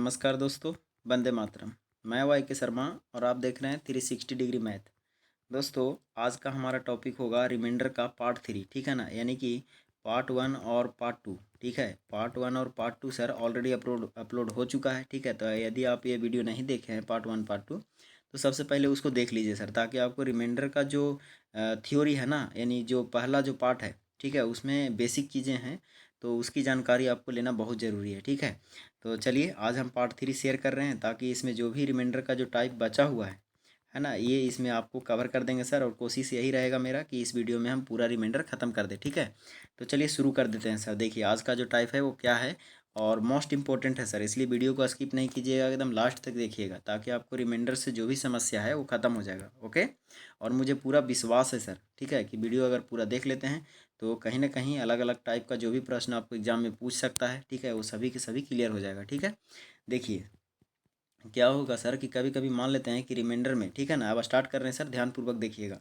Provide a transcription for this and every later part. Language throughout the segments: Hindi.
नमस्कार दोस्तों, वंदे मातरम। मैं वाई के शर्मा और आप देख रहे हैं 360 डिग्री मैथ। दोस्तों, आज का हमारा टॉपिक होगा रिमाइंडर का पार्ट 3, ठीक है ना। यानी कि पार्ट 1 और पार्ट 2, ठीक है। पार्ट 1 और पार्ट 2 सर ऑलरेडी अपलोड हो चुका है, ठीक है। तो यदि आप ये वीडियो नहीं देखे हैं पार्ट 1 पार्ट 2, तो सबसे पहले उसको देख लीजिए सर, ताकि आपको रिमाइंडर का जो थ्योरी है ना, यानी जो पहला जो पार्ट है, ठीक है, उसमें बेसिक चीज़ें हैं, तो उसकी जानकारी आपको लेना बहुत ज़रूरी है, ठीक है। तो चलिए आज हम पार्ट 3 शेयर कर रहे हैं, ताकि इसमें जो भी रिमाइंडर का जो टाइप बचा हुआ है ना, ये इसमें आपको कवर कर देंगे सर। और कोशिश यही रहेगा मेरा कि इस वीडियो में हम पूरा रिमाइंडर ख़त्म कर दें, ठीक है। तो चलिए शुरू कर देते हैं सर। देखिए आज का जो टाइप है वो क्या है और मोस्ट इंपॉर्टेंट है सर, इसलिए वीडियो को स्किप नहीं कीजिएगा, एकदम लास्ट तक देखिएगा, ताकि आपको रिमाइंडर से जो भी समस्या है वो ख़त्म हो जाएगा। ओके। और मुझे पूरा विश्वास है सर, ठीक है, कि वीडियो अगर पूरा देख लेते हैं तो कहीं ना कहीं अलग अलग टाइप का जो भी प्रश्न आपको एग्जाम में पूछ सकता है, ठीक है, वो सभी के सभी क्लियर हो जाएगा, ठीक है। देखिए क्या होगा सर कि कभी कभी मान लेते हैं कि रिमाइंडर में, ठीक है ना, अब स्टार्ट कर रहे हैं सर, ध्यानपूर्वक देखिएगा।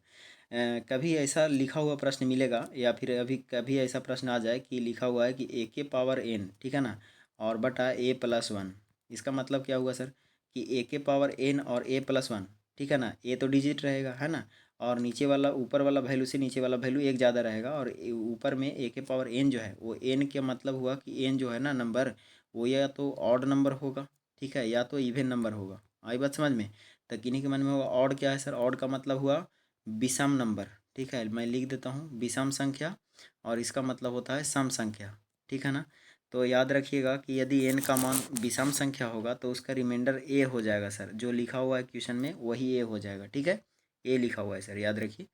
कभी ऐसा लिखा हुआ प्रश्न मिलेगा या फिर अभी कभी ऐसा प्रश्न आ जाए कि लिखा हुआ है कि ए के पावर एन, ठीक है ना, और बटा ए प्लस वन। इसका मतलब क्या हुआ सर कि ए के पावर एन और ए प्लस वन, ठीक है ना। ए तो डिजिट रहेगा, है ना, और नीचे वाला ऊपर वाला वैल्यू से नीचे वाला वैल्यू एक ज़्यादा रहेगा, और ऊपर में ए के पावर एन जो है वो एन का मतलब हुआ कि एन जो है ना नंबर, वो या तो ऑड नंबर होगा, ठीक है, या तो इवन नंबर होगा। आई बात समझ में। तो किन्हीं के मन में होगा ऑड क्या है सर, ऑड का मतलब हुआ विषम नंबर, ठीक है। मैं लिख देता हूँ विषम संख्या, और इसका मतलब होता है सम संख्या, ठीक है ना। तो याद रखिएगा कि यदि एन का मान विषम संख्या होगा तो उसका रिमाइंडर ए हो जाएगा सर, जो लिखा हुआ है क्वेश्चन में वही ए हो जाएगा, ठीक है। ए लिखा हुआ है सर, याद रखिए।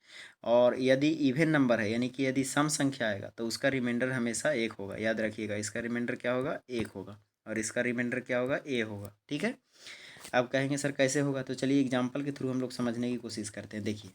और यदि इवन नंबर है, यानी कि यदि सम संख्या आएगा, तो उसका रिमाइंडर हमेशा एक होगा, याद रखिएगा। इसका रिमाइंडर क्या होगा, एक होगा, और इसका रिमाइंडर क्या होगा, ए होगा, ठीक है। अब कहेंगे सर कैसे होगा, तो चलिए एग्जाम्पल के थ्रू हम लोग समझने की कोशिश करते हैं। देखिए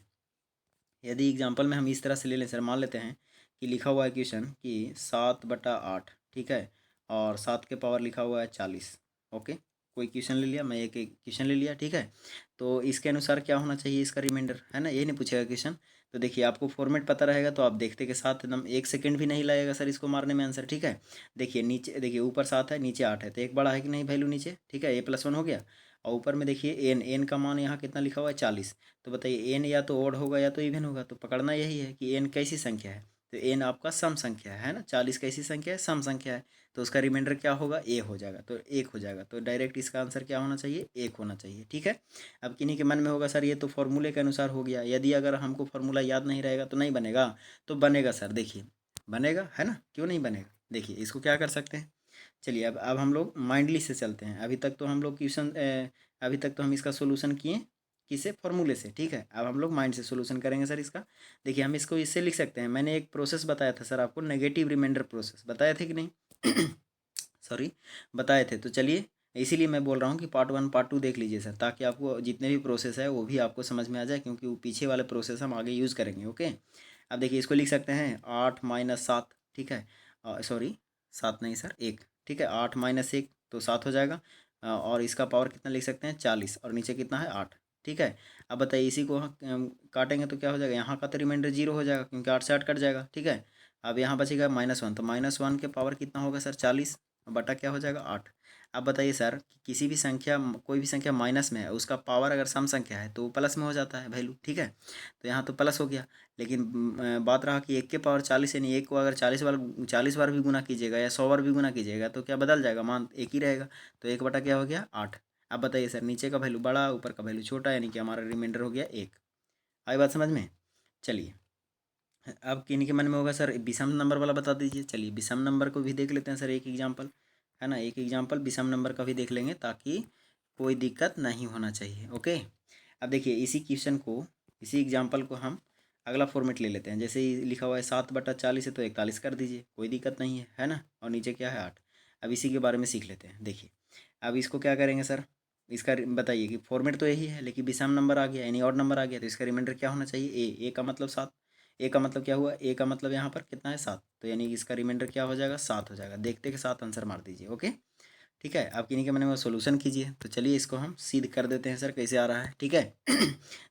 यदि एग्जाम्पल में हम इस तरह से ले लें सर, मान लेते हैं कि लिखा हुआ है क्वेश्चन कि 7/8, ठीक है, और 7 के पावर लिखा हुआ है 40। ओके, कोई क्वेश्चन ले लिया, मैं एक क्वेश्चन ले लिया, ठीक है। तो इसके अनुसार क्या होना चाहिए इसका रिमाइंडर, है ना, ये नहीं पूछेगा क्वेश्चन। तो देखिए आपको फॉर्मेट पता रहेगा तो आप देखते के साथ एकदम 1 सेकंड भी नहीं लगेगा सर इसको मारने में आंसर, ठीक है। देखिए नीचे, देखिए ऊपर 7 है नीचे 8 है, तो एक बड़ा है कि नहीं वैल्यू नीचे, ठीक है, A+1 हो गया। और ऊपर में देखिए एन, एन का मान यहाँ कितना लिखा हुआ है 40। तो बताइए एन या तो ओड होगा या तो इवन होगा, तो पकड़ना यही है कि एन कैसी संख्या है। तो एन आपका सम संख्या है ना, 40 कैसी संख्या है, सम संख्या है। तो उसका रिमाइंडर क्या होगा, ए हो जाएगा, तो एक हो जाएगा। तो डायरेक्ट इसका आंसर क्या होना चाहिए, एक होना चाहिए, ठीक है। अब किन्हीं के मन में होगा सर ये तो फॉर्मूले के अनुसार हो गया, यदि अगर हमको फॉर्मूला याद नहीं रहेगा तो नहीं बनेगा। तो बनेगा सर, देखिए बनेगा, है ना, क्यों नहीं बनेगा। देखिए इसको क्या कर सकते हैं, चलिए अब हम लोग माइंडली से चलते हैं। अभी तक तो हम लोग क्वेश्चन, अभी तक तो हम इसका सोल्यूशन किए किसे, फॉर्मूले से, ठीक है। अब हम लोग माइंड से सोल्यूशन करेंगे सर इसका। देखिए हम इसको इससे लिख सकते हैं, मैंने एक प्रोसेस बताया था सर आपको, नेगेटिव रिमाइंडर प्रोसेस बताए थे कि नहीं सॉरी, बताए थे। तो चलिए इसीलिए मैं बोल रहा हूँ कि पार्ट 1 पार्ट 2 देख लीजिए सर, ताकि आपको जितने भी प्रोसेस है वो भी आपको समझ में आ जाए, क्योंकि वो पीछे वाले प्रोसेस हम आगे यूज़ करेंगे। ओके। अब देखिए इसको लिख सकते हैं 8 - 7, ठीक है, सॉरी 7 नहीं सर 1, ठीक है, 8 - 1 तो 7 हो जाएगा। और इसका पावर कितना लिख सकते हैं 40, और नीचे कितना है 8, ठीक है। अब बताइए इसी को काटेंगे तो क्या हो जाएगा, यहाँ का तो रिमाइंडर 0 हो जाएगा, क्योंकि 8 से 8 कट जाएगा, ठीक है। अब यहाँ बचेगा -1, तो -1 के पावर कितना होगा सर 40, बटा क्या हो जाएगा 8। अब बताइए सर कि किसी भी संख्या, कोई भी संख्या माइनस में है, उसका पावर अगर सम संख्या है तो वो प्लस में हो जाता है वैल्यू, ठीक है। तो यहाँ तो प्लस हो गया, लेकिन बात रहा कि 1 के पावर 40, यानी 1 को अगर 40 बार भी गुना कीजिएगा या 100 बार भी गुना कीजिएगा तो क्या बदल जाएगा, मान एक ही रहेगा। तो 1 बटा क्या हो गया 8। अब बताइए सर नीचे का वैल्यू बड़ा, ऊपर का वैल्यू छोटा, यानी कि हमारा रिमाइंडर हो गया 1। आई बात समझ में। चलिए अब किन्हीं के मन में होगा सर विषम नंबर वाला बता दीजिए। चलिए विषम नंबर को भी देख लेते हैं सर, एक एग्जाम्पल, है ना, एक एग्जाम्पल विषम नंबर का भी देख लेंगे, ताकि कोई दिक्कत नहीं होना चाहिए। ओके। अब देखिए इसी क्वेश्चन को, इसी एग्जाम्पल को हम अगला फॉर्मेट ले लेते हैं। जैसे ही लिखा हुआ है 7/40 है तो 41 कर दीजिए, कोई दिक्कत नहीं है ना, और नीचे क्या है 8। अब इसी के बारे में सीख लेते हैं। देखिए अब इसको क्या करेंगे सर, इसका बताइए कि फॉर्मेट तो यही है, लेकिन विषम नंबर आ गया यानी ऑड नंबर आ गया, तो इसका रिमाइंडर क्या होना चाहिए, ए का मतलब 7। ए का मतलब क्या हुआ, ए का मतलब यहाँ पर कितना है 7, तो यानी कि इसका रिमाइंडर क्या हो जाएगा 7 हो जाएगा। देखते के साथ आंसर मार दीजिए। ओके, ठीक है। आप किन्हीं के मन में सोल्यूशन कीजिए। तो चलिए इसको हम सिद्ध कर देते हैं सर, कैसे आ रहा है, ठीक है।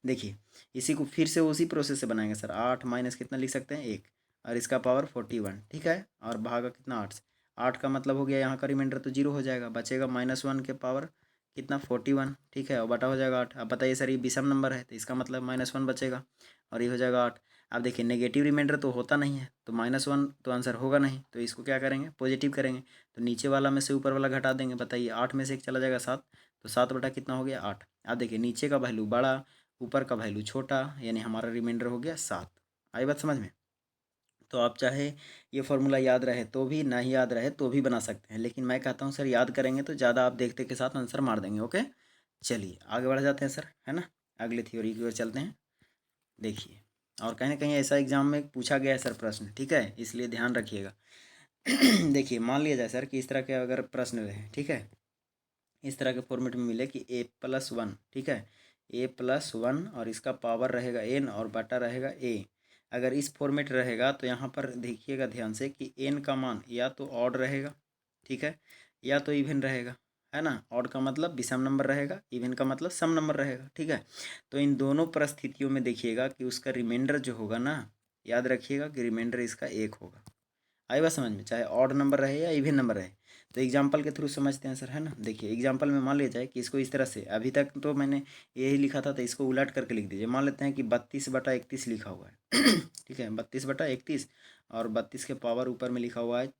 देखिए इसी को फिर से उसी प्रोसेस से बनाएंगे सर। 8 माइनस कितना लिख सकते हैं 1, और इसका पावर 41, ठीक है, और भागा कितना 8 से, 8 का मतलब हो गया यहाँ का रिमाइंडर तो 0 हो जाएगा, बचेगा -1 के पावर कितना 41, ठीक है, और बटा हो जाएगा 8। अब बताइए सर ये विषम नंबर है तो इसका मतलब -1 बचेगा और ये हो जाएगा 8। अब देखिए नेगेटिव रिमाइंडर तो होता नहीं है तो -1 तो आंसर होगा नहीं, तो इसको क्या करेंगे पॉजिटिव करेंगे, तो नीचे वाला में से ऊपर वाला घटा देंगे। बताइए 8 में से एक चला जाएगा 7, तो 7 बटा कितना हो गया 8। अब देखिए नीचे का वैल्यू बड़ा ऊपर का वैल्यू छोटा, यानी हमारा रिमाइंडर हो गया 7। आई बात समझ में? तो आप चाहे ये फॉर्मूला याद रहे तो भी, ना ही याद रहे तो भी बना सकते हैं, लेकिन मैं कहता हूँ सर याद करेंगे तो ज़्यादा आप देखते के साथ आंसर मार देंगे। ओके चलिए आगे बढ़ जाते हैं सर, है ना, अगले थ्योरी की ओर चलते हैं। देखिए और कहीं ना कहीं ऐसा एग्जाम में पूछा गया है सर प्रश्न, ठीक है, इसलिए ध्यान रखिएगा। देखिए मान लिया जाए सर कि इस तरह के अगर प्रश्न रहे, ठीक है, इस तरह के फॉर्मेट में मिले कि a+1, ठीक है, a+1 और इसका पावर रहेगा n और बटा रहेगा a। अगर इस फॉर्मेट रहेगा तो यहाँ पर देखिएगा ध्यान से कि n का मान या तो ऑड रहेगा, ठीक है, या तो इवन रहेगा, है ना। ऑड का मतलब विषम नंबर रहेगा, इवन का मतलब सम नंबर रहेगा, ठीक है। तो इन दोनों परिस्थितियों में देखिएगा कि उसका रिमाइंडर जो होगा ना, याद रखिएगा कि रिमाइंडर इसका 1 होगा। आई बात समझ में, चाहे ऑड नंबर रहे या इवन नंबर रहे। तो एग्जाम्पल के थ्रू समझते हैं सर, है ना। देखिए एग्जाम्पल में मान लिया जाए कि इसको इस तरह से, अभी तक तो मैंने यही लिखा था तो इसको उलट करके लिख दीजिए। मान लेते हैं कि 32/31 लिखा हुआ है। ठीक है 32/31 और 32 के पावर ऊपर में लिखा हुआ है,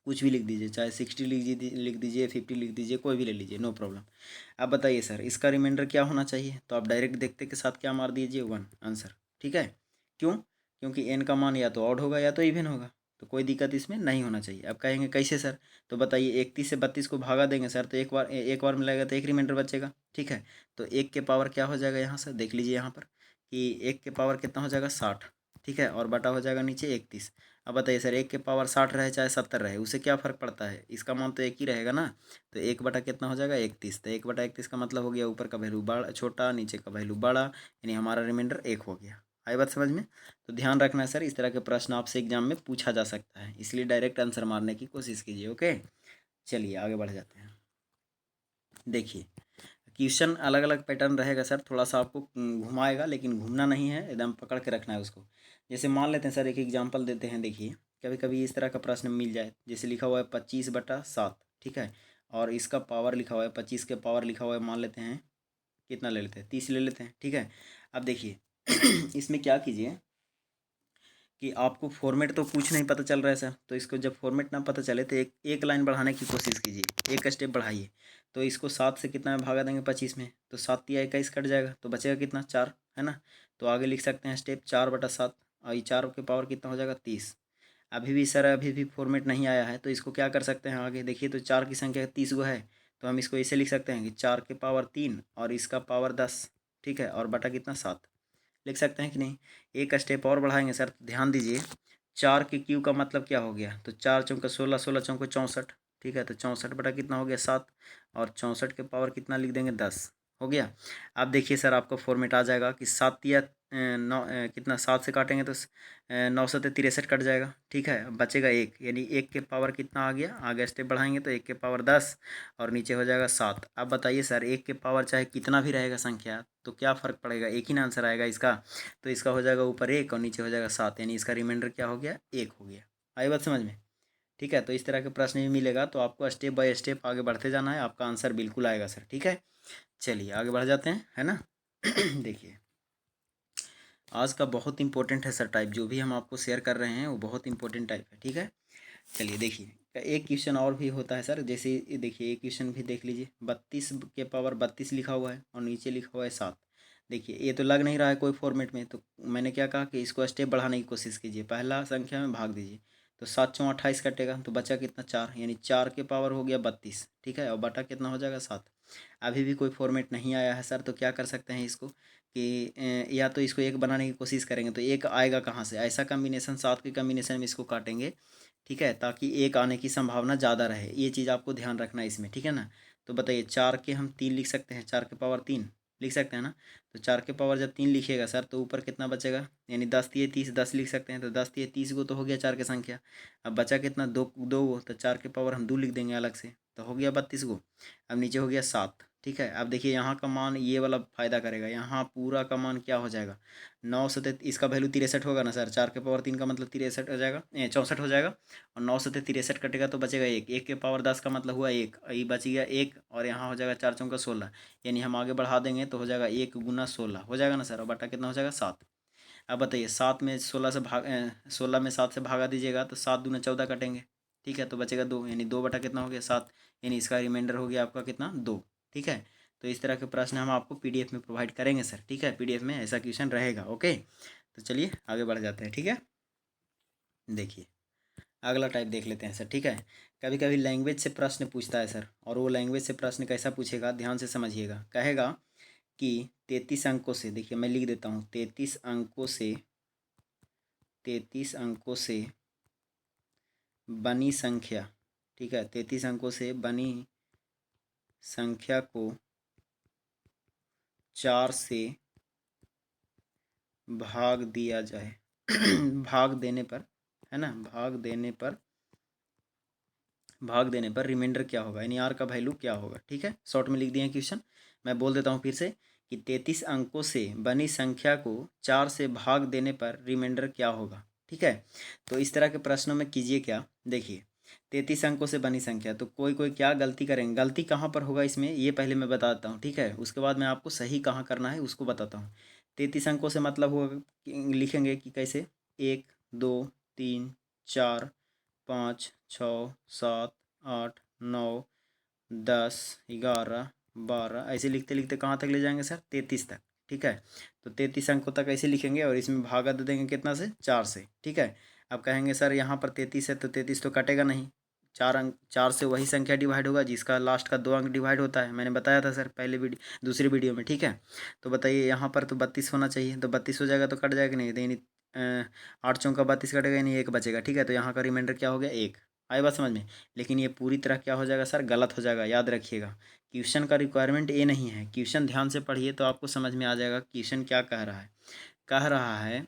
कुछ भी लिख दीजिए, चाहे 60 लिख दीजिए 50 लिख दीजिए, कोई भी ले लीजिए, नो प्रॉब्लम। अब बताइए सर इसका रिमाइंडर क्या होना चाहिए, तो आप डायरेक्ट देखते के साथ क्या मार दीजिए 1 आंसर, ठीक है। क्यों? क्योंकि एन का मान या तो ऑड होगा या तो इवन होगा, तो कोई दिक्कत इसमें नहीं होना चाहिए। अब कहेंगे कैसे सर, तो बताइए 31 से 32 को भागा देंगे सर तो एक बार मिलाएगा तो एक रिमाइंडर बचेगा, ठीक है। तो 1 के पावर क्या हो जाएगा यहाँ से, देख लीजिए यहाँ पर कि 1 के पावर कितना हो जाएगा 60, ठीक है, और बटा हो जाएगा नीचे 31। अब बताइए सर 1 के पावर 60 रहे चाहे 70 रहे, उससे क्या फ़र्क पड़ता है, इसका मान तो एक ही रहेगा ना। तो 1 बटा कितना हो जाएगा 31, तो 1/31 का मतलब हो गया ऊपर का वैल्यू बड़ा छोटा, नीचे का वैल्यू बड़ा, यानी हमारा रिमाइंडर 1 हो गया। आई बात समझ में? तो ध्यान रखना है सर, इस तरह के प्रश्न आपसे एग्जाम में पूछा जा सकता है, इसलिए डायरेक्ट आंसर मारने की कोशिश कीजिए। ओके चलिए आगे बढ़ जाते हैं। देखिए क्वेश्चन अलग अलग पैटर्न रहेगा सर, थोड़ा सा आपको घुमाएगा लेकिन घूमना नहीं है, एकदम पकड़ के रखना है उसको। जैसे मान लेते हैं सर एक एग्जांपल देते हैं। देखिए कभी कभी इस तरह का प्रश्न मिल जाए, जैसे लिखा हुआ है 25/7, ठीक है, और इसका पावर लिखा हुआ है 25 के पावर लिखा हुआ है, मान लेते हैं कितना ले लेते हैं 30 ले लेते हैं, ठीक है। अब देखिए इसमें क्या कीजिए कि आपको फॉर्मेट तो कुछ नहीं पता चल रहा है सर, तो इसको जब फॉर्मेट ना पता चले तो एक एक लाइन बढ़ाने की कोशिश कीजिए, एक स्टेप बढ़ाइए। तो इसको 7 से कितना में भागा देंगे 25 में, तो 7×3 = 21 कट जाएगा, तो बचेगा कितना 4, है ना। तो आगे लिख सकते हैं स्टेप 4/7 और ये 4 के पावर कितना हो जाएगा 30। अभी भी सर अभी भी फॉर्मेट नहीं आया है, तो इसको क्या कर सकते हैं आगे देखिए, तो 4 की संख्या 30 गो है, तो हम इसको ऐसे लिख सकते हैं कि 4 के पावर 3 और इसका पावर 10, ठीक है, और बटा कितना 7 लिख सकते हैं कि नहीं। एक स्टेप और बढ़ाएंगे सर, तो ध्यान दीजिए 4 के क्यू का मतलब क्या हो गया, तो 4×4 = 16, 16×4 = 64, ठीक है, तो 64 बटा कितना हो गया 7, और 64 के पावर कितना लिख देंगे 10 हो गया। अब देखिए सर आपका फॉर्मेट आ जाएगा कि 7 या 9 कितना 7 से काटेंगे तो 9×7 = 63 कट जाएगा, ठीक है, अब बचेगा 1, यानी 1 के पावर कितना आ गया, आगे स्टेप बढ़ाएंगे तो 1 के पावर 10 और नीचे हो जाएगा 7। अब बताइए सर 1 के पावर चाहे कितना भी रहेगा संख्या तो क्या फ़र्क पड़ेगा, एक ही ना आंसर आएगा इसका। तो इसका हो जाएगा ऊपर 1 और नीचे हो जाएगा 7, यानी इसका रिमाइंडर क्या हो गया 1 हो गया। आई बात समझ में? ठीक है, तो इस तरह के प्रश्न भी मिलेगा तो आपको स्टेप बाय स्टेप आगे बढ़ते जाना है, आपका आंसर बिल्कुल आएगा सर, ठीक है। चलिए आगे बढ़ जाते हैं, है ना। देखिए आज का बहुत इंपॉर्टेंट है सर टाइप, जो भी हम आपको शेयर कर रहे हैं वो बहुत इंपॉर्टेंट टाइप है, ठीक है। चलिए देखिए एक क्वेश्चन और भी होता है सर, जैसे देखिए एक क्वेश्चन भी देख लीजिए, 32 के पावर 32 लिखा हुआ है और नीचे लिखा हुआ है 7। देखिए ये तो लग नहीं रहा है कोई फॉर्मेट में, तो मैंने क्या कहा कि इसको स्टेप बढ़ाने की कोशिश कीजिए, पहला संख्या में भाग दीजिए, तो 7×4 = 28 कटेगा, तो बचा कितना 4, यानी 4 के पावर हो गया 32, ठीक है, और बटा कितना हो जाएगा 7। अभी भी कोई फॉर्मेट नहीं आया है सर, तो क्या कर सकते हैं इसको कि या तो इसको एक बनाने की कोशिश करेंगे, तो एक आएगा कहाँ से, ऐसा कम्बिनेशन 7 के कम्बिनेशन में इसको काटेंगे, ठीक है, ताकि एक आने की संभावना ज़्यादा रहे, ये चीज़ आपको ध्यान रखना है इसमें, ठीक है ना। तो बताइए 4 के हम 3 लिख सकते हैं, 4 के पावर 3 लिख सकते हैं ना। तो 4 के पावर जब 3 लिखिएगा सर तो ऊपर कितना बचेगा, यानी 10×3 = 30, 10 लिख सकते हैं, तो 10×3 = 30 गो तो हो गया 4 की संख्या। अब बचा कितना 2 गो, तो 4 के पावर हम 2 लिख देंगे अलग से, तो हो गया 32 गो। अब नीचे हो गया 7, ठीक है। अब देखिए यहाँ का मान ये वाला फ़ायदा करेगा, यहाँ पूरा का मान क्या हो जाएगा, 9 इसका वैल्यू 63 होगा ना सर, 4 के पावर 3 का मतलब 63 हो जाएगा, 64 हो जाएगा। और 9 से 63 कटेगा तो बचेगा 1, 1 के पावर 10 का मतलब हुआ 1, ये बच गया 1, और यहाँ हो जाएगा 4 × 4 = 16, यानी हम आगे बढ़ा देंगे तो हो जाएगा 1 × 16 हो जाएगा ना सर, और बटा कितना हो जाएगा 7। अब बताइए 7 में 16 में 7 से भागा दीजिएगा तो 7 × 2 = 14 कटेंगे, ठीक है, तो बचेगा 2, यानी 2 बटा कितना हो गया 7, यानी इसका रिमाइंडर हो गया आपका कितना 2, ठीक है। तो इस तरह के प्रश्न हम आपको पीडीएफ में प्रोवाइड करेंगे सर, ठीक है, पीडीएफ में ऐसा क्वेश्चन रहेगा। ओके, तो चलिए आगे बढ़ जाते हैं, ठीक है। देखिए अगला टाइप देख लेते हैं सर, ठीक है। कभी कभी लैंग्वेज से प्रश्न पूछता है सर, और वो लैंग्वेज से प्रश्न कैसा पूछेगा ध्यान से समझिएगा। कहेगा कि 33 अंकों से, देखिए मैं लिख देता हूँ, 33 अंकों से बनी संख्या, ठीक है, 33 अंकों से बनी संख्या को 4 से भाग दिया जाए भाग देने पर, है ना, भाग देने पर रिमाइंडर क्या होगा, यानी आर का वैल्यू क्या होगा, ठीक है। शॉर्ट में लिख दिए हैं क्वेश्चन, मैं बोल देता हूँ फिर से कि 33 अंकों से बनी संख्या को 4 से भाग देने पर रिमाइंडर क्या होगा, ठीक है। तो इस तरह के प्रश्नों में कीजिए क्या, देखिए 33 अंकों से बनी संख्या, तो कोई कोई क्या गलती करेंगे, गलती कहाँ पर होगा इसमें ये पहले मैं बताता हूँ, ठीक है, उसके बाद मैं आपको सही कहाँ करना है उसको बताता हूँ। 33 अंकों से मतलब होगा लिखेंगे कि कैसे, 1 2 3 4 5 6 7 8 9 10 11 12 ऐसे लिखते लिखते कहाँ तक ले जाएंगे सर, 33 तक, ठीक है। तो 33 अंकों तक ऐसे लिखेंगे और इसमें भागा दे देंगे कितना से, 4 से, ठीक है। अब कहेंगे सर यहाँ पर 33 है तो 33 तो कटेगा नहीं, 4 से वही संख्या डिवाइड होगा जिसका लास्ट का 2 अंक डिवाइड होता है, मैंने बताया था सर पहले दूसरी वीडियो में, ठीक है। तो बताइए यहाँ पर तो 32 होना चाहिए, तो 32 हो जाएगा तो कट जाएगा नहीं, तो यानी 8 × 4 = 32 कटेगा, यानी 1 बचेगा, ठीक है। तो यहाँ का रिमाइंडर क्या हो गया 1, आई बात समझ में। लेकिन ये पूरी तरह क्या हो जाएगा सर, गलत हो जाएगा, याद रखिएगा। क्वेश्चन का रिक्वायरमेंट ये नहीं है, क्वेश्चन ध्यान से पढ़िए तो आपको समझ में आ जाएगा क्वेश्चन क्या कह रहा है। कह रहा है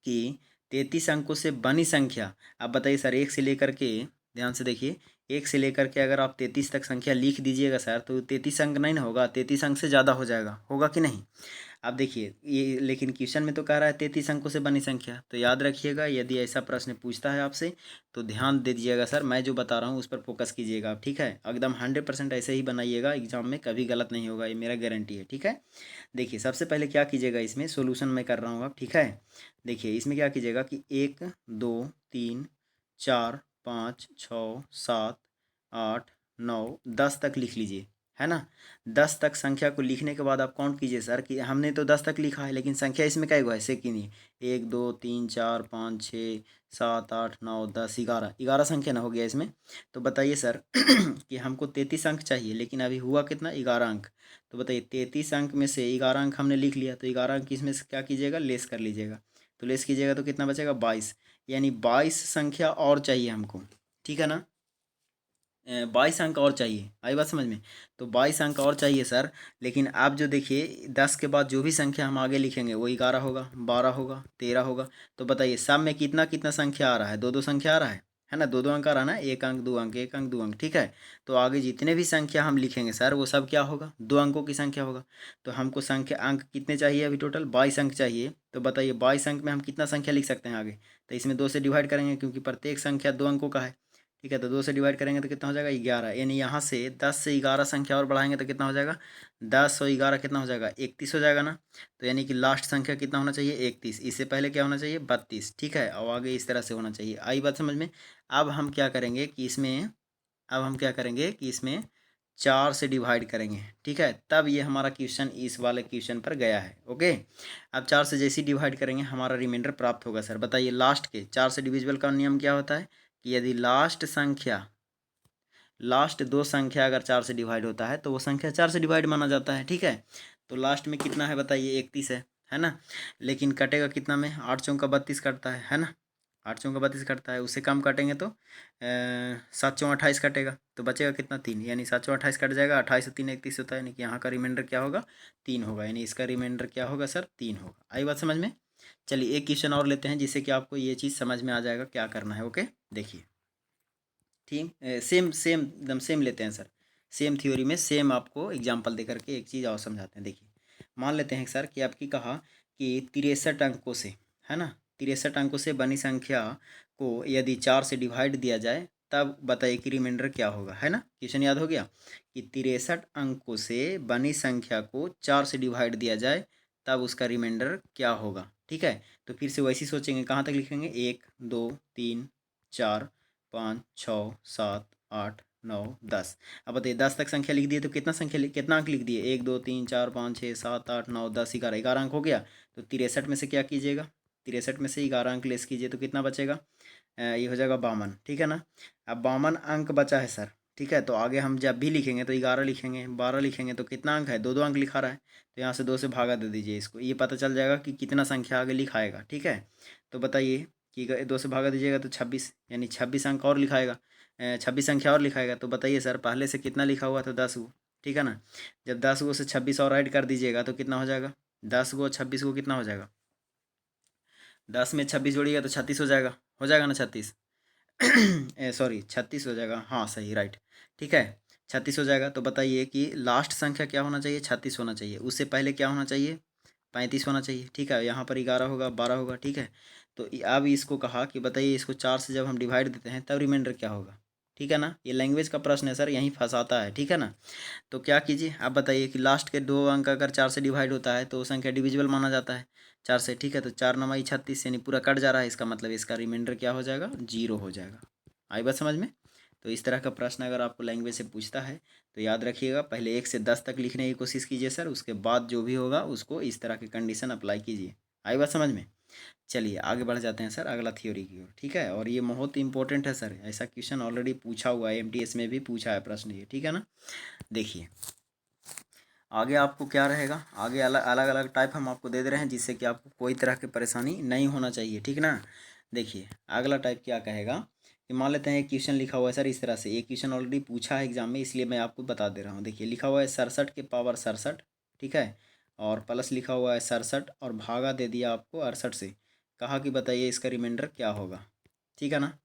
कि 33 अंकों से बनी संख्या, अब बताइए सर 1 से लेकर के, ध्यान से देखिए, 1 से लेकर के अगर आप 33 तक संख्या लिख दीजिएगा सर तो 33 अंक नहीं ना होगा, 33 अंक से ज़्यादा हो जाएगा, होगा कि नहीं। अब देखिए ये, लेकिन क्वेश्चन में तो कह रहा है 33 अंकों से बनी संख्या, तो याद रखिएगा यदि ऐसा प्रश्न पूछता है आपसे तो ध्यान दे दीजिएगा सर, मैं जो बता रहा हूँ उस पर फोकस कीजिएगा आप, ठीक है। एकदम 100% ऐसे ही बनाइएगा, एग्जाम में कभी गलत नहीं होगा, ये मेरा गारंटी है, ठीक है। देखिए सबसे पहले क्या कीजिएगा, इसमें सोल्यूशन मैं कर रहा हूँ अब, ठीक है। देखिए इसमें क्या कीजिएगा कि 1 2 3 4 5 6 7 8 9 10 तक लिख लीजिए, है ना। 10 तक संख्या को लिखने के बाद आप काउंट कीजिए सर कि हमने तो 10 तक लिखा है, लेकिन संख्या इसमें क्या हुआ है सेकंड ही, 1 2 3 4 5 6 7 8 9 10 11, 11 संख्या ना हो गया इसमें। तो बताइए सर कि हमको 33 अंक चाहिए, लेकिन अभी हुआ कितना 11 अंक। तो बताइए 33 अंक में से 11 अंक हमने लिख लिया, तो 11 अंक इसमें से क्या कीजिएगा, लेस कर लीजिएगा। तो लेस कीजिएगा तो कितना बचेगा 22, यानी 22 संख्या और चाहिए हमको, ठीक है ना। 22 अंक और चाहिए, आई बात समझ में। तो 22 अंक और चाहिए सर, लेकिन आप जो देखिए 10 के बाद जो भी संख्या हम आगे लिखेंगे वो 11 होगा, 12 होगा, 13 होगा। तो बताइए सब में कितना कितना संख्या आ रहा है, 2 2 संख्या आ रहा है ना, 2 2 अंक आ रहा है ना, 1 अंक 2 अंक 1 अंक 2 अंक, ठीक है। तो आगे जितने भी संख्या हम लिखेंगे सर वो सब क्या होगा, 2 अंकों की संख्या होगा। तो हमको संख्या अंक कितने चाहिए, अभी टोटल 22 अंक चाहिए। तो बताइए 22 अंक में हम कितना संख्या लिख सकते हैं आगे, तो इसमें 2 से डिवाइड करेंगे क्योंकि प्रत्येक संख्या 2 अंकों का है, ठीक है। तो 2 से डिवाइड करेंगे तो कितना हो जाएगा 11, यानी यहाँ से 10 से 11 संख्या और बढ़ाएंगे तो कितना हो जाएगा, 10 और 11 कितना हो जाएगा 31 हो जाएगा ना। तो यानी कि लास्ट संख्या कितना होना चाहिए 31, इससे पहले क्या होना चाहिए 32, ठीक है, और आगे इस तरह से होना चाहिए, आई बात समझ में। अब हम क्या करेंगे कि इसमें, अब हम क्या करेंगे कि इसमें 4 से डिवाइड करेंगे, ठीक है, तब ये हमारा क्वेश्चन इस वाले क्वेश्चन पर गया है। ओके, अब 4 से जैसे डिवाइड करेंगे हमारा रिमाइंडर प्राप्त होगा सर। बताइए लास्ट के 4 से डिविजिबल का नियम क्या होता है कि यदि लास्ट 2 संख्या अगर 4 से डिवाइड होता है तो वो संख्या 4 से डिवाइड माना जाता है, ठीक है। तो लास्ट में कितना है बताइए 31 है ना। लेकिन कटेगा कितना में, 8 चौका 32 कटता है ना, 8 चौका 32 कटता है, उससे कम काटेंगे तो 7 चौका 28 कटेगा, तो बचेगा कितना 3, यानी 7 चौका 28 कट जाएगा, 28 से 3 31 होता है, यानी कि यहाँ का रिमाइंडर क्या होगा 3 होगा, यानी इसका रिमाइंडर क्या होगा सर 3 होगा। आई बात समझ में। चलिए एक क्वेश्चन और लेते हैं जिससे कि आपको ये चीज़ समझ में आ जाएगा क्या करना है। ओके देखिए, ठीक सेम सेम एकदम सेम लेते हैं सर, सेम थ्योरी में सेम आपको एग्जाम्पल दे करके एक चीज़ और समझाते हैं। देखिए मान लेते हैं सर कि आपकी कहा कि 63 अंकों से, है ना, 63 अंकों से बनी संख्या को यदि 4 से डिवाइड दिया जाए तब बताइए कि रिमाइंडर क्या होगा, है ना। क्वेश्चन याद हो गया कि 63 अंकों से बनी संख्या को 4 से डिवाइड दिया जाए तब उसका रिमाइंडर क्या होगा। ठीक है, तो फिर से वैसे ही सोचेंगे, कहाँ तक लिखेंगे, 1 2 3 4 5 6 7 8 9 10। अब बताइए 10 तक संख्या लिख दिए तो कितना अंक लिख दिए, 1 2 3 4 5 6 7 8 9 10 11, 11 अंक हो गया। तो 63 में से क्या कीजिएगा, 63 में से 11 अंक लेस कीजिए तो कितना बचेगा, ये हो जाएगा 52। ठीक है ना। अब 52 अंक बचा है सर। ठीक है, तो आगे हम जब भी लिखेंगे तो 11 लिखेंगे, 12 लिखेंगे तो कितना अंक है, दो दो अंक लिखा रहा है, तो यहाँ से 2 से भागा दे दीजिए इसको, ये पता चल जाएगा कि कितना संख्या आगे लिखाएगा। ठीक है, तो बताइए कि 2 से भागा दीजिएगा तो 26, यानी 26 अंक और लिखाएगा, 26 संख्या और लिखाएगा। तो बताइए सर पहले से कितना लिखा हुआ था, 10 गो। ठीक है ना, जब 10 गो से 26 और ऐड कर दीजिएगा तो कितना हो जाएगा, 10 गो 26 गो कितना हो जाएगा, 10 में 26 जोड़िएगा तो 36 हो जाएगा ना, 36 सॉरी 36 हो जाएगा, हाँ सही, राइट। ठीक है, 36 हो जाएगा। तो बताइए कि लास्ट संख्या क्या होना चाहिए, 36 होना चाहिए, उससे पहले क्या होना चाहिए, 35 होना चाहिए। ठीक है, यहाँ पर 11 होगा, 12 होगा। ठीक है, तो अब इसको कहा कि बताइए इसको 4 से जब हम डिवाइड देते हैं तब रिमाइंडर क्या होगा। ठीक है ना, ये लैंग्वेज का प्रश्न है सर, यहीं फंसाता है। ठीक है ना, तो क्या कीजिए आप बताइए कि लास्ट के 2 अंक अगर 4 से डिवाइड होता है तो वो संख्या डिविजिबल माना जाता है 4 से। ठीक है, तो 4 9 36 यानी पूरा कट जा रहा है, इसका मतलब इसका रिमाइंडर क्या हो जाएगा, 0 हो जाएगा। आई बात समझ में। तो इस तरह का प्रश्न अगर आपको लैंग्वेज से पूछता है तो याद रखिएगा, पहले 1 से 10 तक लिखने की कोशिश कीजिए सर, उसके बाद जो भी होगा उसको इस तरह की कंडीशन अप्लाई कीजिए। आई बात समझ में। चलिए आगे बढ़ जाते हैं सर अगला थ्योरी की ओर। ठीक है, और ये बहुत इंपॉर्टेंट है सर, ऐसा क्वेश्चन ऑलरेडी पूछा हुआ है, एमटीएस में भी पूछा है प्रश्न ये। ठीक है ना, देखिए आगे आपको क्या रहेगा, आगे अलग अलग अलग टाइप हम आपको दे दे रहे हैं जिससे कि आपको कोई तरह की परेशानी नहीं होना चाहिए। ठीक ना, देखिए अगला टाइप क्या कहेगा कि मान लेते हैं एक क्वेश्चन लिखा हुआ है सर इस तरह से, एक क्वेश्चन ऑलरेडी पूछा है एग्जाम में इसलिए मैं आपको बता दे रहा हूँ। देखिए लिखा हुआ है 67 के पावर 67। ठीक है, और प्लस लिखा हुआ है 67 और भागा दे दिया आपको 68 से, कहा कि बताइए इसका रिमाइंडर क्या होगा। ठीक है ना,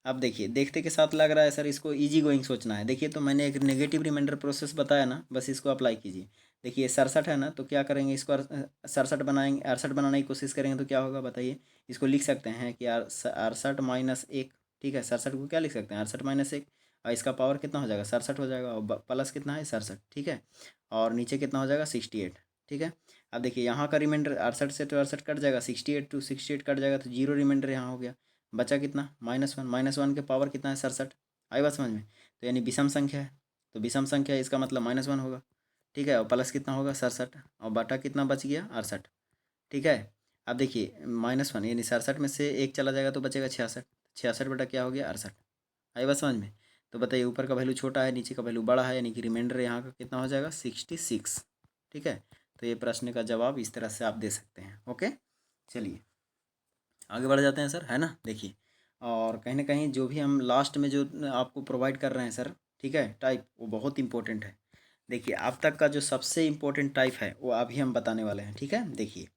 अब देखिए देखते के साथ लग रहा है सर इसको इजी गोइंग सोचना है। देखिए तो मैंने एक नेगेटिव रिमाइंडर प्रोसेस बताया ना, बस इसको अप्लाई कीजिए। देखिए 67 है ना, तो क्या करेंगे इसको 67 बनाएंगे, 68 बनाने की कोशिश करेंगे तो क्या होगा बताइए, इसको लिख सकते हैं कि 68 माइनस 1। ठीक है, 67 को क्या लिख सकते हैं, 68 माइनस 1, और इसका पावर कितना हो जाएगा, 67 हो जाएगा, और प्लस कितना है 67। ठीक है, और नीचे कितना हो जाएगा 68। ठीक है, अब देखिए यहाँ का रिमाइंडर 68 से तो 68 कट जाएगा, 68 टू 68 कट जाएगा, तो 0 रिमाइंडर यहाँ हो गया, बचा कितना -1, -1 के पावर कितना है 67। आई बात समझ में, तो यानी विषम संख्या है, तो विषम संख्या है इसका मतलब -1 होगा। ठीक है, और प्लस कितना होगा 67, और बटा कितना बच गया 68। ठीक है, अब देखिए -1 यानी 67 में से 1 चला जाएगा तो बचेगा 66, 66 बटा क्या हो गया 68। आई बात समझ में। तो बताइए ऊपर का वैल्यू छोटा है नीचे का वैल्यू बड़ा है, यानी कि रिमाइंडर यहाँ का कितना हो जाएगा 66। ठीक है, तो ये प्रश्न का जवाब इस तरह से आप दे सकते हैं। ओके, चलिए आगे बढ़ जाते हैं सर, है ना। देखिए और कहीं ना कहीं जो भी हम लास्ट में जो आपको प्रोवाइड कर रहे हैं सर, ठीक है, टाइप वो बहुत इंपॉर्टेंट है। देखिए अब तक का जो सबसे इम्पोर्टेंट टाइप है वो अभी हम बताने वाले हैं। ठीक है, देखिए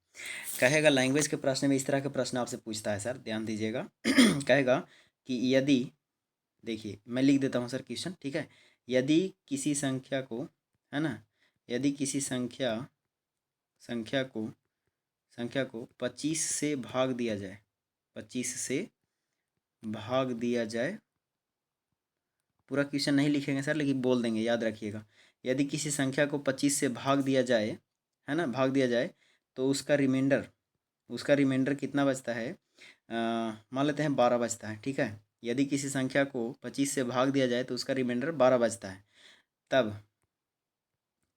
कहेगा लैंग्वेज के प्रश्न में इस तरह के प्रश्न आपसे पूछता है सर, ध्यान दीजिएगा कहेगा कि यदि, देखिए मैं लिख देता हूँ सर क्वेश्चन। ठीक है, यदि किसी संख्या को, है ना, यदि किसी संख्या को 25 से भाग दिया जाए, 25 से भाग दिया जाए, पूरा क्वेश्चन नहीं लिखेंगे सर लेकिन बोल देंगे, याद रखिएगा। यदि किसी संख्या को 25 से भाग दिया जाए, है ना, भाग दिया जाए, तो उसका रिमाइंडर कितना बचता है, मान लेते हैं 12 बचता है। ठीक है, यदि किसी संख्या को 25 से भाग दिया जाए तो उसका रिमाइंडर 12 बचता है, तब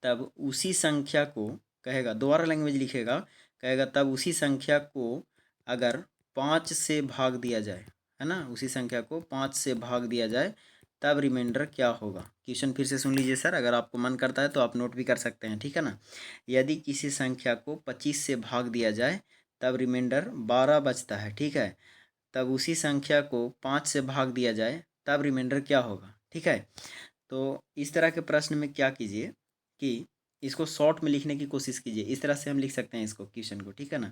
तब उसी संख्या को, कहेगा दोबारा लैंग्वेज लिखेगा, कहेगा तब उसी संख्या को अगर 5 से भाग दिया जाए, है ना, उसी संख्या को 5 से भाग दिया जाए तब रिमाइंडर क्या होगा। क्वेश्चन फिर से सुन लीजिए सर, अगर आपको मन करता है तो आप नोट भी कर सकते हैं। ठीक है ना, यदि किसी संख्या को 25 से भाग दिया जाए तब रिमाइंडर 12 बचता है। ठीक है, तब उसी संख्या को 5 से भाग दिया जाए तब रिमाइंडर क्या होगा। ठीक है, तो इस तरह के प्रश्न में क्या कीजिए कि इसको शॉर्ट में लिखने की कोशिश कीजिए। इस तरह से हम लिख सकते हैं इसको, क्वेश्चन को, ठीक है ना,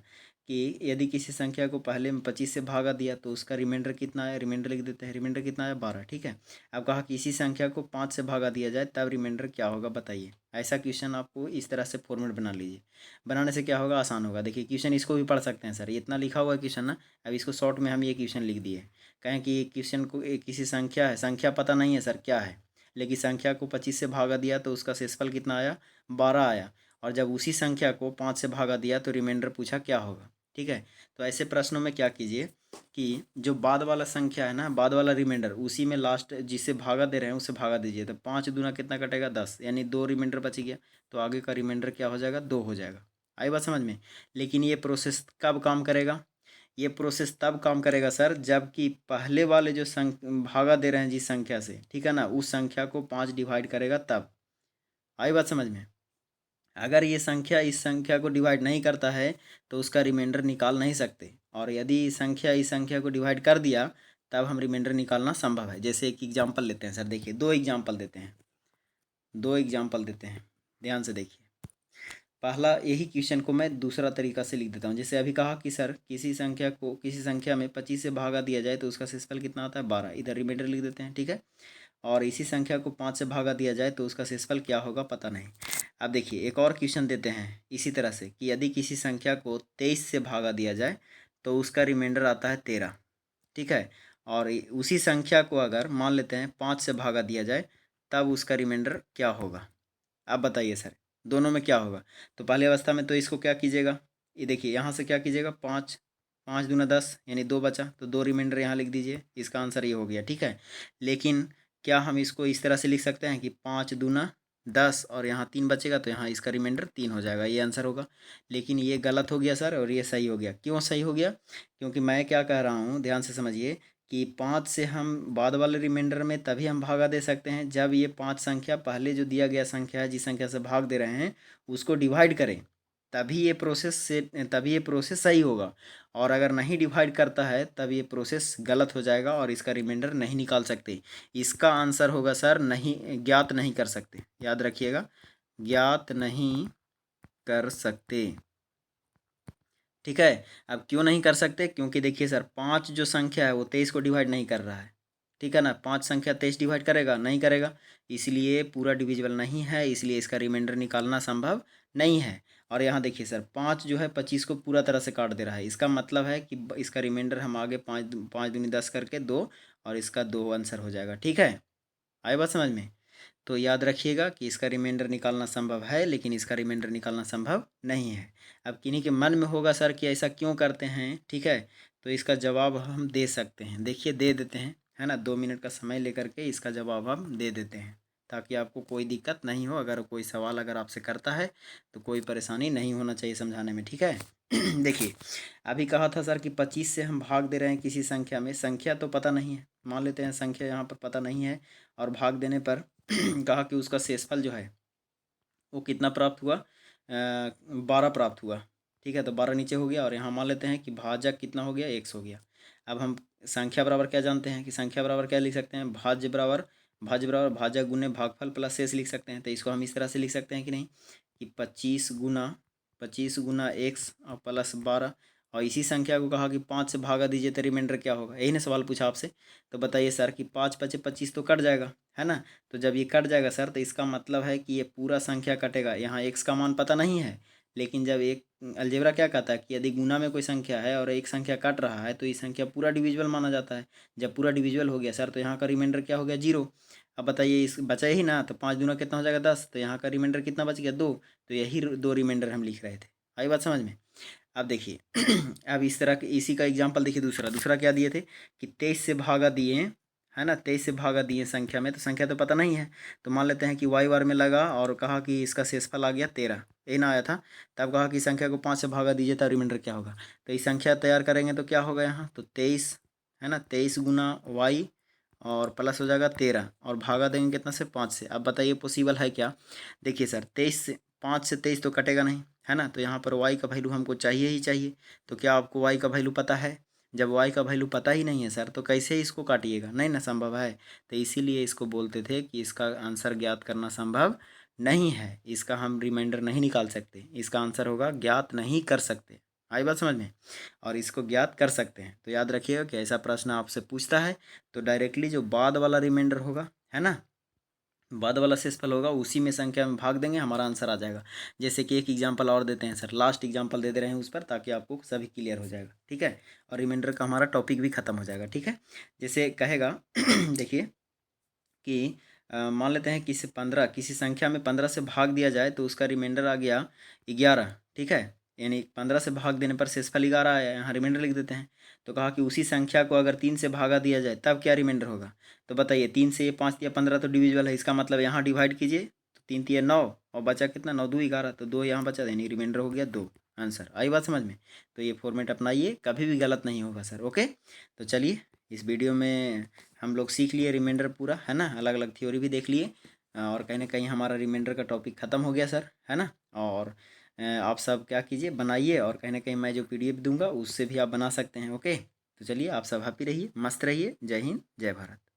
कि यदि किसी संख्या को पहले में 25 से भागा दिया तो उसका रिमाइंडर कितना आया, रिमाइंडर लिख देते हैं, रिमाइंडर कितना आया 12, ठीक है। अब कहा कि इसी संख्या को 5 से भागा दिया जाए तब रिमाइंडर क्या होगा बताइए। ऐसा क्वेश्चन आपको इस तरह से फॉर्मेट बना लीजिए। बनाने से क्या होगा, आसान होगा। देखिए क्वेश्चन इसको भी पढ़ सकते हैं सर, ये इतना लिखा हुआ है क्वेश्चन ना, अब इसको शॉर्ट में हम ये क्वेश्चन लिख दिए। कहें कि ये क्वेश्चन को किसी संख्या है, संख्या पता नहीं है सर क्या है, लेकिन संख्या को 25 से भागा दिया तो उसका शेषफल कितना आया, 12 आया। और जब उसी संख्या को 5 से भागा दिया तो रिमाइंडर पूछा क्या होगा, ठीक है। तो ऐसे प्रश्नों में क्या कीजिए कि जो बाद वाला संख्या है ना, बाद वाला रिमाइंडर, उसी में लास्ट जिससे भागा दे रहे हैं उससे भागा दीजिए। तो 5 दूना कितना कटेगा 10, यानी 2 रिमाइंडर बच गया, तो आगे का रिमाइंडर क्या हो जाएगा, 2 हो जाएगा। आई बात समझ में। लेकिन ये प्रोसेस कब काम करेगा, ये प्रोसेस तब काम करेगा सर जबकि पहले वाले जो भागा दे रहे हैं जिस संख्या से, ठीक है ना, उस संख्या को 5 डिवाइड करेगा तब। आई बात समझ में। अगर ये संख्या इस संख्या को डिवाइड नहीं करता है तो उसका रिमाइंडर निकाल नहीं सकते, और यदि संख्या इस संख्या को डिवाइड कर दिया तब हम रिमाइंडर निकालना संभव है। जैसे एक एग्जांपल लेते हैं सर, देखिए दो एग्जांपल देते हैं, ध्यान से देखिए। पहला यही क्वेश्चन को मैं दूसरा तरीका से लिख देता हूँ। जैसे अभी कहा कि सर किसी संख्या में 25 से भागा दिया जाए तो उसका शेषफल कितना आता है 12, इधर रिमाइंडर लिख देते हैं, ठीक है। और इसी संख्या को 5 से भागा दिया जाए तो उसका शेषफल क्या होगा पता नहीं। अब देखिए एक और क्वेश्चन देते हैं इसी तरह से कि यदि किसी संख्या को 23 से भागा दिया जाए तो उसका रिमाइंडर आता है 13, ठीक है। और उसी संख्या को अगर मान लेते हैं 5 से भागा दिया जाए तब उसका रिमाइंडर क्या होगा। आप बताइए सर दोनों में क्या होगा। तो पहली अवस्था में तो इसको क्या कीजिएगा, ये देखिए यहाँ से क्या कीजिएगा, 5 5 दूना 10 यानी 2 बचा, तो 2 रिमाइंडर यहाँ लिख दीजिए, इसका आंसर ये हो गया, ठीक है। लेकिन क्या हम इसको इस तरह से लिख सकते हैं कि 5 दूना 10 और यहाँ 3 बचेगा तो यहाँ इसका रिमाइंडर 3 हो जाएगा, ये आंसर होगा। लेकिन ये गलत हो गया सर और ये सही हो गया। क्यों सही हो गया, क्योंकि मैं क्या कह रहा हूँ ध्यान से समझिए कि 5 से हम बाद वाले रिमाइंडर में तभी हम भागा दे सकते हैं जब ये 5 संख्या पहले जो दिया गया संख्या है जिस संख्या से भाग दे रहे हैं उसको डिवाइड करें, तभी ये प्रोसेस सही होगा। और अगर नहीं डिवाइड करता है तब ये प्रोसेस गलत हो जाएगा और इसका रिमाइंडर नहीं निकाल सकते। इसका आंसर होगा सर नहीं, ज्ञात नहीं कर सकते, याद रखिएगा, ज्ञात नहीं कर सकते, ठीक है। अब क्यों नहीं कर सकते, क्योंकि देखिए सर 5 जो संख्या है वो 23 को डिवाइड नहीं कर रहा है, ठीक है ना। 5 संख्या 23 डिवाइड करेगा, नहीं करेगा, इसलिए पूरा डिविजिबल नहीं है, इसलिए इसका रिमाइंडर निकालना संभव नहीं है। और यहाँ देखिए सर 5 जो है 25 को पूरा तरह से काट दे रहा है, इसका मतलब है कि इसका रिमाइंडर हम आगे 5 5 दूनी 10 करके 2, और इसका 2 आंसर हो जाएगा, ठीक है। आई बात समझ में। तो याद रखिएगा कि इसका रिमाइंडर निकालना संभव है लेकिन इसका रिमाइंडर निकालना संभव नहीं है। अब किन्हीं के मन में होगा सर कि ऐसा क्यों करते हैं, ठीक है। तो इसका जवाब हम दे सकते हैं, देखिए दे देते हैं, है ना, 2 मिनट का समय लेकर के इसका जवाब हम दे देते हैं ताकि आपको कोई दिक्कत नहीं हो। अगर कोई सवाल अगर आपसे करता है तो कोई परेशानी नहीं होना चाहिए समझाने में, ठीक है। देखिए अभी कहा था सर कि 25 से हम भाग दे रहे हैं किसी संख्या में, संख्या तो पता नहीं है, मान लेते हैं संख्या यहाँ पर पता नहीं है, और भाग देने पर कहा कि उसका शेषफल जो है वो कितना प्राप्त हुआ, 12 प्राप्त हुआ, ठीक है। तो 12 नीचे हो गया और यहाँ मान लेते हैं कि भाजक कितना हो गया, 100 हो गया। अब हम संख्या बराबर क्या जानते हैं कि संख्या बराबर क्या लिख सकते हैं, भाज्य बराबर भाजक गुने भागफल प्लस शेष लिख सकते हैं। तो इसको हम इस तरह से लिख सकते हैं कि नहीं, कि 25 गुना एक्स और प्लस 12, और इसी संख्या को कहा कि 5 से भागा दीजिए तो रिमाइंडर क्या होगा, यही ना सवाल पूछा आपसे। तो बताइए सर कि 5 पचे 25 तो कट जाएगा, है ना। तो जब ये कट जाएगा सर तो इसका मतलब है कि ये पूरा संख्या कटेगा। यहाँ एक्स का मान पता नहीं है, लेकिन जब एक अलजेब्रा क्या कहता है कि यदि गुना में कोई संख्या है और एक संख्या कट रहा है तो ये संख्या पूरा डिविजिबल माना जाता है। जब पूरा डिविजिबल हो गया सर तो यहाँ का रिमाइंडर क्या हो गया, 0। अब बताइए इस बचा ही ना, तो 5 दूना कितना हो जाएगा 10, तो यहाँ का रिमाइंडर कितना बच गया 2। तो यही 2 रिमाइंडर हम लिख रहे थे। आई बात समझ में। अब देखिए अब इस तरह के इसी का एग्जाम्पल देखिए, दूसरा क्या दिए थे कि 23 से भागा दिए, है ना, 23 से भागा दिए संख्या में, तो संख्या तो पता नहीं है, तो मान लेते हैं कि वाई बार में लगा और कहा कि इसका शेषफल आ गया 13, ये ना आया था। तब कहा कि संख्या को 5 से भागा दीजिए तब रिमाइंडर क्या होगा। तो इस संख्या तैयार करेंगे तो क्या होगा यहाँ, तो 23, है ना, 23 गुना वाई और प्लस हो जाएगा 13, और भागा देंगे कितना से, 5 से। अब बताइए पॉसिबल है क्या। देखिए सर 5 से 23 तो कटेगा नहीं, है ना, तो यहाँ पर y का वैल्यू हमको चाहिए ही चाहिए। तो क्या आपको y का वैल्यू पता है, जब y का वैल्यू पता ही नहीं है सर तो कैसे इसको काटिएगा, नहीं ना संभव है। तो इसीलिए इसको बोलते थे कि इसका आंसर ज्ञात करना संभव नहीं है, इसका हम रिमाइंडर नहीं निकाल सकते। इसका आंसर होगा ज्ञात नहीं कर सकते। आई बात समझ में? और इसको ज्ञात कर सकते हैं। तो याद रखिएगा कि ऐसा प्रश्न आपसे पूछता है तो डायरेक्टली जो बाद वाला रिमाइंडर होगा, है ना, बाद वाला शेषफल होगा, उसी में संख्या में भाग देंगे, हमारा आंसर आ जाएगा। जैसे कि एक एग्जांपल और देते हैं सर, लास्ट एग्जांपल दे दे रहे हैं उस पर, ताकि आपको सभी क्लियर हो जाएगा, ठीक है, और रिमाइंडर का हमारा टॉपिक भी खत्म हो जाएगा, ठीक है। जैसे कहेगा देखिए कि मान लेते हैं किसी 15 किसी संख्या में 15 से भाग दिया जाए तो उसका रिमाइंडर आ गया 11, ठीक है, यानी 15 से भाग देने पर शेषफल 11 आया, यहाँ रिमाइंडर लिख देते हैं। तो कहा कि उसी संख्या को अगर 3 से भागा दिया जाए तब क्या रिमाइंडर होगा। तो बताइए, 3 से ये 5 दिया 15 तो डिविजिबल है, इसका मतलब यहाँ डिवाइड कीजिए तो 3 तिया 9 और बचा कितना, 9 2 11, तो 2 यहाँ बचा, यानी रिमाइंडर हो गया 2। आंसर आई बात समझ में? तो ये फॉर्मेट अपनाइए, कभी भी गलत नहीं होगा सर। ओके, तो चलिए इस वीडियो में हम लोग सीख लिए रिमाइंडर पूरा, है ना, अलग अलग थ्योरी भी देख लिए, और कहीं ना कहीं हमारा रिमाइंडर का टॉपिक ख़त्म हो गया सर, है ना। और आप सब क्या कीजिए, बनाइए, और कहीं ना कहीं मैं जो पीडीएफ दूंगा उससे भी आप बना सकते हैं। ओके, तो चलिए आप सब हैप्पी रहिए, मस्त रहिए। जय हिंद, जय भारत।